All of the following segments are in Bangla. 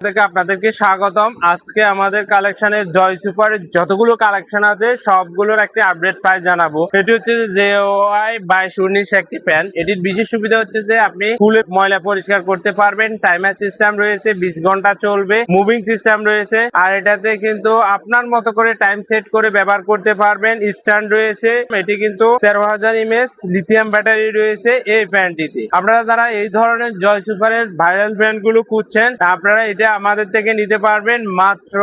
থেকে আপনাদেরকে স্বাগতম। আজকে আমাদের কালেকশনে জয় সুপারের যতগুলো কালেকশন আছে সবগুলোর একটি আপডেট প্রাইস জানাবো। এটি হচ্ছে JOY 2219 একটি প্যান্ট। এটির বিশেষ সুবিধা হচ্ছে যে আপনি খুলে ময়লা পরিষ্কার করতে পারবেন। টাইমার সিস্টেম রয়েছে, 20 ঘন্টা চলবে, মুভিং সিস্টেম রয়েছে। আর এটাতে কিন্তু আপনার মতো করে টাইম সেট করে ব্যবহার করতে পারবেন। স্ট্যান্ড রয়েছে, এটি কিন্তু 13,000 mAh লিথিয়াম ব্যাটারি রয়েছে এই প্যান্টটিতে। আপনারা যারা এই ধরনের জয় সুপারের ভাইরাল প্যান্ট গুলো খুঁজছেন আপনারা এটা আমাদের থেকে নিতে পারবেন মাত্র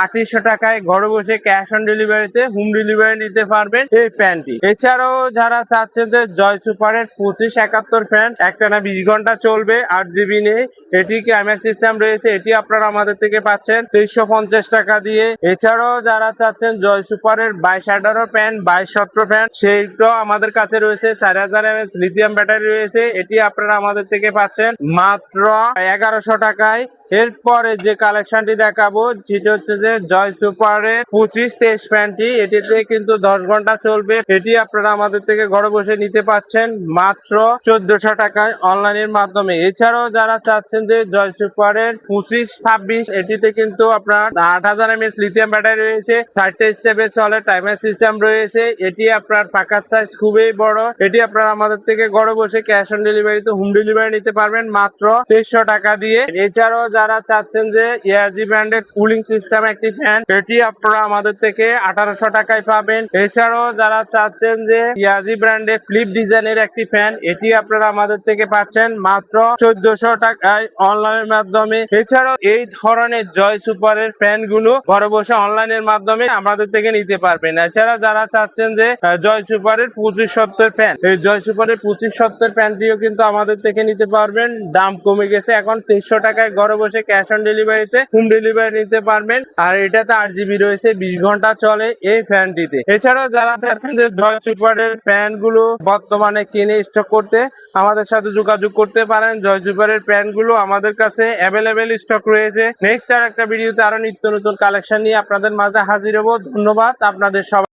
3800 টাকায়। ঘরে বসে ক্যাশ অন ডেলিভারিতে হোম ডেলিভারি নিতে পারবেন এই প্যান্টটি। এছাড়াও যারা চাচ্ছেন যে জয় সুপারের 2571 প্যান্ট একটানা 20 ঘন্টা চলবে, 8GB নেই, এটি ক্যামেরা সিস্টেম রয়েছে, এটি আপনারা আমাদের থেকে পাচ্ছেন 2350 টাকা দিয়ে। এছাড়াও যারা চাচ্ছেন জয় সুপারের 2218 প্যান্ট, 2217 প্যান্ট, সেইটাও আমাদের কাছে রয়েছে। 4000 mAh লিথিয়াম ব্যাটারি রয়েছে, এটি আপনারা আমাদের থেকে পাচ্ছেন মাত্র 1100 টাকায়। এরপরে যে কালেকশনটি দেখাবো সেটা হচ্ছে যে জয় সুপারের 2523 প্যান্টটি। এটিতে কিন্তু 10 ঘন্টা চলবে, এটি আপনারা আমাদের থেকে ঘরে বসে নিতে পাচ্ছেন মাত্র 1400 টাকায় অনলাইনের মাধ্যমে। এছাড়াও যারা চাচ্ছেন যে জয় সুপারের 2526 এটিতে কিন্তু আপনার 8000 mAh লিথিয়াম ব্যাটারি রয়েছে, 4টে স্টেপে চলে, টাইমার সিস্টেম রয়েছে, এটি আপনার পাকার সাইজ খুবই বড়, এটি আপনারা আমাদের থেকে ঘরে বসে ক্যাশ অন ডেলিভারিতে হোম ডেলিভারি নিতে পারবেন মাত্র 2300 টাকা দিয়ে। এছাড়াও যারা চাচ্ছেন যে ইয়াজি ব্র্যান্ডের কুলিং সিস্টেম একটি ফ্যান, এটি আপনারা আমাদের থেকে 1800 টাকায় পাবেন। এছাড়াও যারা চাচ্ছেন যে ইয়াজি ব্র্যান্ডের ফ্লিপ ডিজাইনের একটি ফ্যান, এটি আপনারা আমাদের থেকে পাচ্ছেন মাত্র 1400 টাকায় অনলাইনের মাধ্যমে। এছাড়াও এই ধরনের জয় সুপারের ফ্যান গুলো ঘরে বসে অনলাইনের মাধ্যমে আমাদের থেকে নিতে পারবেন। এছাড়া যারা চাচ্ছেন যে জয় সুপারের 2570 ফ্যান, এই জয় সুপারের 2570 ফ্যানটিও কিন্তু আমাদের থেকে নিতে পারবেন। দাম কমে গেছে, এখন 2300 টাকায় ঘরে বসে ক্যাশ অন ডেলিভারিতে হোম ডেলিভারি নিতে পারবেন। আর এটাতে 8GB রয়েছে, 20 ঘন্টা চলে এই ফ্যানটিতে। এছাড়াও যারা চাচ্ছেন যে জয় সুপারের ফ্যান গুলো বর্তমানে কিনে স্টক করতে আমাদের সাথে যোগাযোগ করতে পারেন। জয় সুপারের প্যান্ট গুলো আমাদের কাছে অ্যাভেলেবেল স্টক রয়েছে। নেক্সট আর একটা ভিডিওতে আরো নিত্য নতুন কালেকশন নিয়ে আপনাদের মাঝে হাজির হবো। ধন্যবাদ আপনাদের সবাই।